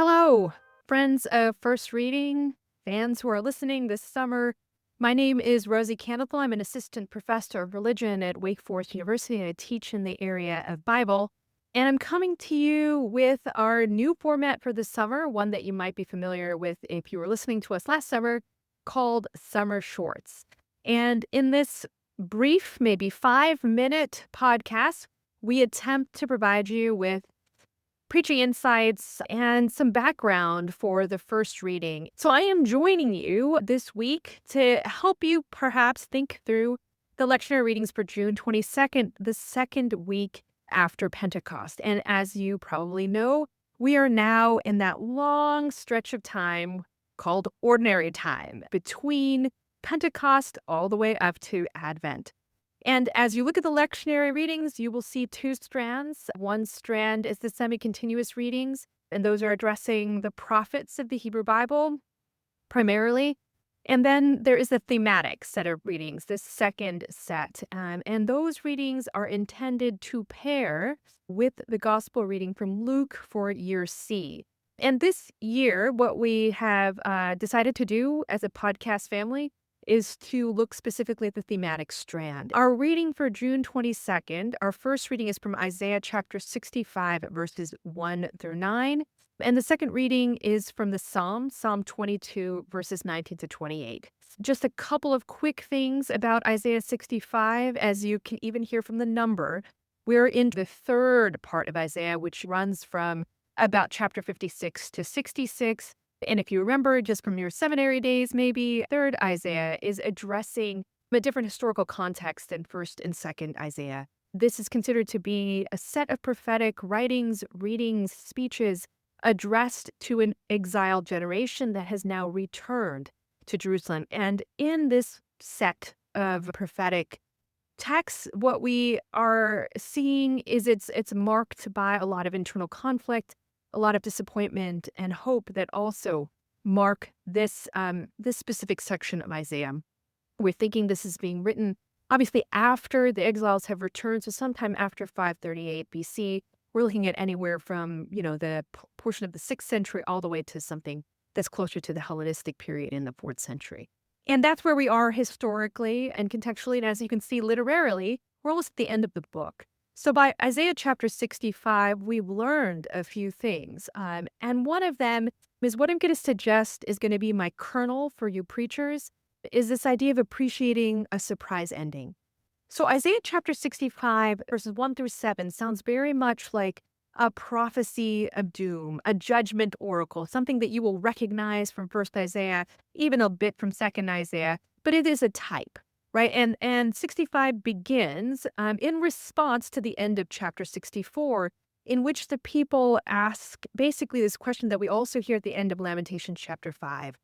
Hello, friends of First Reading, fans who are listening this summer. My name is Rosy. I'm an assistant professor of religion at Wake Forest University, and I teach in the area of Bible. And I'm coming to you with our new format for the summer, one that you might be familiar with if you were listening to us last summer, called Summer Shorts. And in this brief, maybe 5-minute podcast, we attempt to provide you with preaching insights and some background for the first reading. So I am joining you this week to help you perhaps think through the lectionary readings for June 22nd, the second week after Pentecost. And as you probably know, we are now in that long stretch of time called ordinary time between Pentecost all the way up to Advent. And as you look at the lectionary readings, you will see two strands. One strand is the semi-continuous readings, and those are addressing the prophets of the Hebrew Bible primarily. And then there is the thematic set of readings, this second set. And those readings are intended to pair with the gospel reading from Luke for year C. And this year, what we have decided to do as a podcast family is to look specifically at the thematic strand. Our reading for June 22nd, our first reading is from Isaiah chapter 65, verses 1 through 9. And the second reading is from the Psalm 22, verses 19 to 28. Just a couple of quick things about Isaiah 65, as you can even hear from the number. We're in the third part of Isaiah, which runs from about chapter 56 to 66. And if you remember just from your seminary days, maybe third Isaiah is addressing a different historical context than first and second Isaiah. This is considered to be a set of prophetic writings, readings, speeches addressed to an exiled generation that has now returned to Jerusalem. And in this set of prophetic texts, what we are seeing is it's marked by a lot of internal conflict, a lot of disappointment and hope that also mark this specific section of Isaiah. We're thinking this is being written obviously after the exiles have returned, so sometime after 538 BC. We're looking at anywhere from the portion of the 6th century all the way to something that's closer to the Hellenistic period in the 4th century. And that's where we are historically and contextually, and as you can see literarily, we're almost at the end of the book. So by Isaiah chapter 65, we've learned a few things. And one of them is what I'm going to suggest is going to be my kernel for you preachers, is this idea of appreciating a surprise ending. So Isaiah chapter 65, verses 1 through 7 sounds very much like a prophecy of doom, a judgment oracle, something that you will recognize from first Isaiah, even a bit from second Isaiah, but it is a type. Right. And 65 begins in response to the end of chapter 64, in which the people ask basically this question that we also hear at the end of Lamentations chapter 5.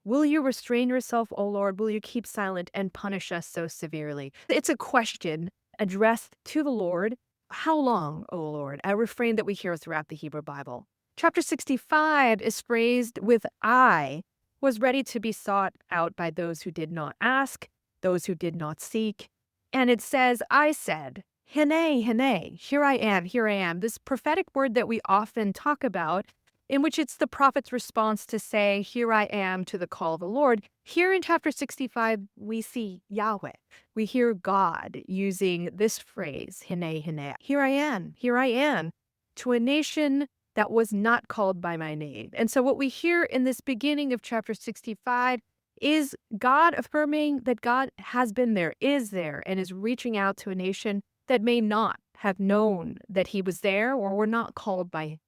Will you restrain yourself, O Lord? Will you keep silent and punish us so severely? It's a question addressed to the Lord. How long, O Lord? A refrain that we hear throughout the Hebrew Bible. Chapter 65 is phrased with I was ready to be sought out by those who did not ask, those who did not seek. And it says, I said, Hene, Hene, here I am, here I am. This prophetic word that we often talk about, in which it's the prophet's response to say, here I am to the call of the Lord. Here in chapter 65, we see Yahweh. We hear God using this phrase, Hene, Hene, here I am, to a nation that was not called by my name. And so what we hear in this beginning of chapter 65 is God affirming that God has been there, is there, and is reaching out to a nation that may not have known that he was there or were not called by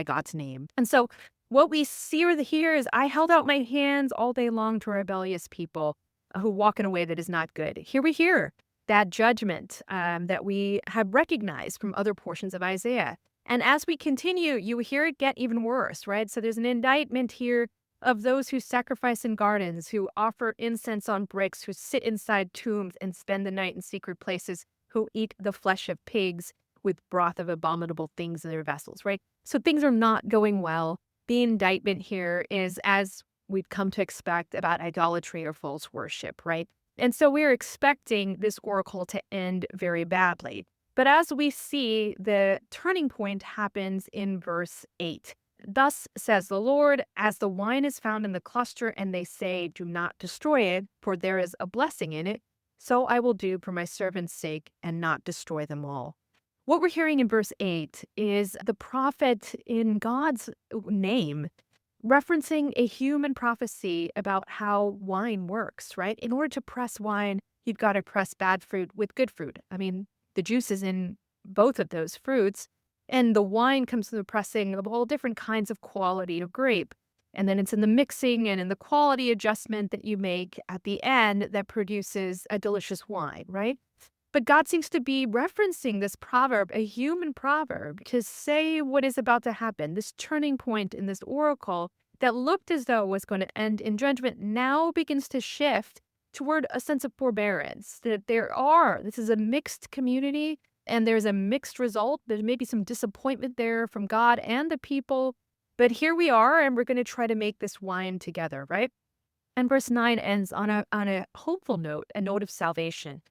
God's name. And so what we see or hear is, I held out my hands all day long to rebellious people who walk in a way that is not good. Here we hear that judgment that we have recognized from other portions of Isaiah. And as we continue, you hear it get even worse, right? So there's an indictment here of those who sacrifice in gardens, who offer incense on bricks, who sit inside tombs and spend the night in secret places, who eat the flesh of pigs with broth of abominable things in their vessels, right? So things are not going well. The indictment here is, as we've come to expect, about idolatry or false worship, right? And so we're expecting this oracle to end very badly. But as we see, the turning point happens in verse 8. Thus says the Lord, as the wine is found in the cluster, and they say, do not destroy it, for there is a blessing in it, so I will do for my servant's sake and not destroy them all. What we're hearing in verse 8 is the prophet in God's name referencing a human prophecy about how wine works, right? In order to press wine, you've got to press bad fruit with good fruit. I mean, the juice is in both of those fruits, and the wine comes from the pressing of all different kinds of quality of grape. And then it's in the mixing and in the quality adjustment that you make at the end that produces a delicious wine, right? But God seems to be referencing this proverb, a human proverb, to say what is about to happen. This turning point in this oracle that looked as though it was going to end in judgment now begins to shift toward a sense of forbearance. That this is a mixed community and there's a mixed result. There's maybe some disappointment there from God and the people. But here we are, and we're going to try to make this wine together, right? And verse 9 ends on a hopeful note, a note of salvation.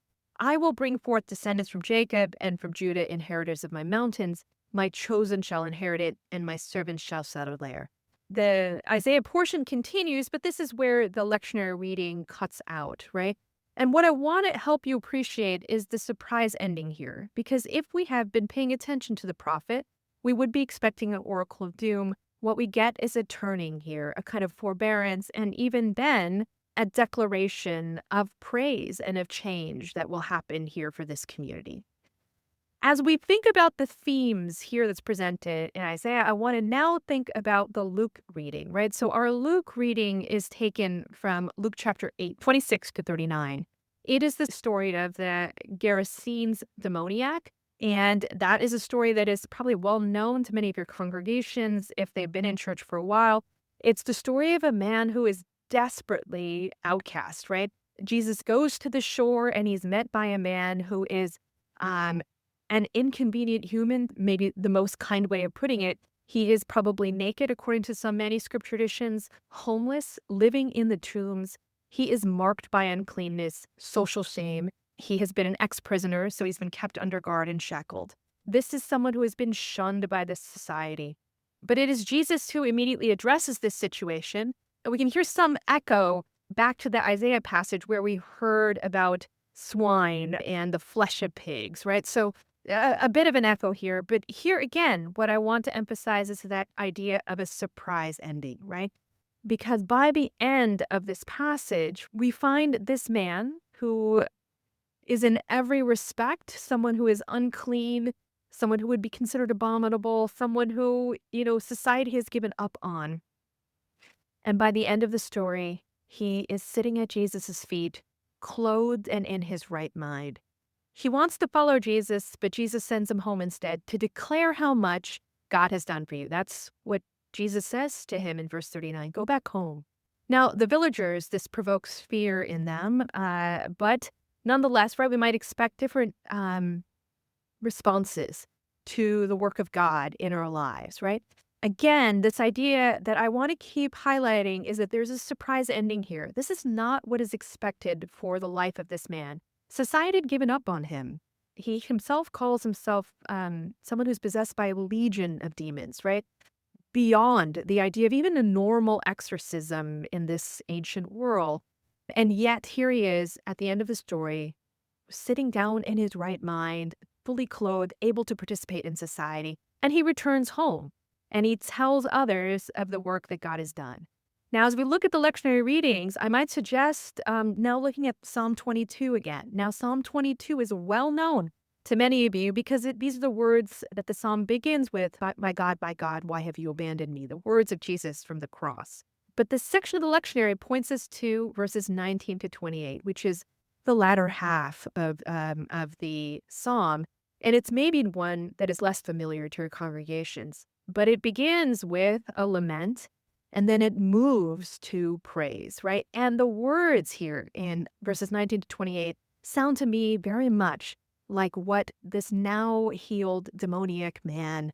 I will bring forth descendants from Jacob and from Judah, inheritors of my mountains. My chosen shall inherit it, and my servants shall settle there. The Isaiah portion continues, but this is where the lectionary reading cuts out, right? And what I want to help you appreciate is the surprise ending here, because if we have been paying attention to the prophet, we would be expecting an oracle of doom. What we get is a turning here, a kind of forbearance, and even then, a declaration of praise and of change that will happen here for this community. As we think about the themes here that's presented in Isaiah, I want to now think about the Luke reading, right? So our Luke reading is taken from Luke chapter 8, 26 to 39. It is the story of the Gerasenes demoniac. And that is a story that is probably well known to many of your congregations if they've been in church for a while. It's the story of a man who is desperately outcast, right? Jesus goes to the shore and he's met by a man who is an inconvenient human, maybe the most kind way of putting it. He is probably naked, according to some manuscript traditions, homeless, living in the tombs. He is marked by uncleanness, social shame. He has been an ex-prisoner, so he's been kept under guard and shackled. This is someone who has been shunned by this society. But it is Jesus who immediately addresses this situation. And we can hear some echo back to the Isaiah passage where we heard about swine and the flesh of pigs, right? So a bit of an echo here. But here again, what I want to emphasize is that idea of a surprise ending, right? Because by the end of this passage, we find this man who is in every respect someone who is unclean, someone who would be considered abominable, someone who, society has given up on. And by the end of the story, he is sitting at Jesus' feet, clothed and in his right mind. He wants to follow Jesus, but Jesus sends him home instead to declare how much God has done for you. That's what Jesus says to him in verse 39. Go back home. Now, the villagers, this provokes fear in them, but nonetheless, right, we might expect different responses to the work of God in our lives, right? Again, this idea that I want to keep highlighting is that there's a surprise ending here. This is not what is expected for the life of this man. Society had given up on him. He himself calls himself someone who's possessed by a legion of demons, right? Beyond the idea of even a normal exorcism in this ancient world. And yet here he is at the end of the story, sitting down in his right mind, fully clothed, able to participate in society. And he returns home and he tells others of the work that God has done. Now, as we look at the lectionary readings, I might suggest now looking at Psalm 22 again. Now, Psalm 22 is well known to many of you because these are the words that the psalm begins with, my God, why have you abandoned me? The words of Jesus from the cross. But this section of the lectionary points us to verses 19 to 28, which is the latter half of the psalm. And it's maybe one that is less familiar to your congregations. But it begins with a lament, and then it moves to praise, right? And the words here in verses 19 to 28 sound to me very much like what this now healed demoniac man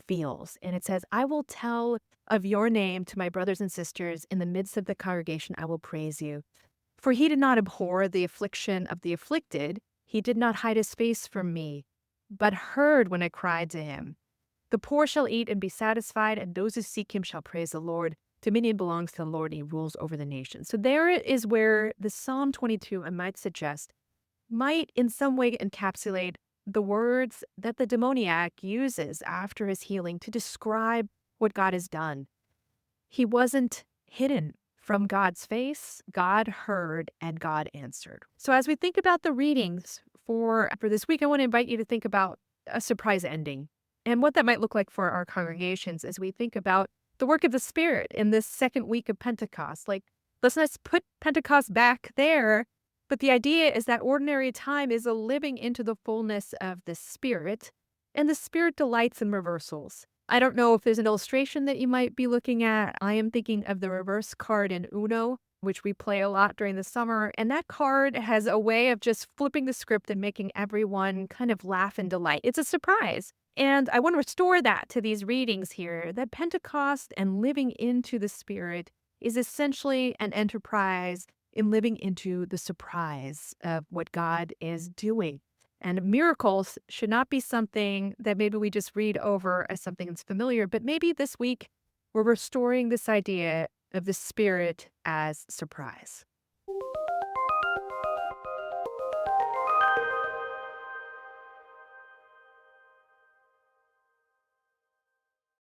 feels. And it says, I will tell of your name to my brothers and sisters. In the midst of the congregation, I will praise you. For he did not abhor the affliction of the afflicted. He did not hide his face from me, but heard when I cried to him. The poor shall eat and be satisfied, and those who seek him shall praise the Lord. Dominion belongs to the Lord, and he rules over the nations. So there is where the Psalm 22, I might suggest, might in some way encapsulate the words that the demoniac uses after his healing to describe what God has done. He wasn't hidden from God's face. God heard and God answered. So as we think about the readings for this week, I want to invite you to think about a surprise ending and what that might look like for our congregations as we think about the work of the Spirit in this second week of Pentecost. Like, let's not put Pentecost back there, but the idea is that ordinary time is a living into the fullness of the Spirit, and the Spirit delights in reversals. I don't know if there's an illustration that you might be looking at. I am thinking of the reverse card in Uno, which we play a lot during the summer. And that card has a way of just flipping the script and making everyone kind of laugh and delight. It's a surprise. And I want to restore that to these readings here, that Pentecost and living into the Spirit is essentially an enterprise in living into the surprise of what God is doing. And miracles should not be something that maybe we just read over as something that's familiar, but maybe this week we're restoring this idea of the Spirit as surprise.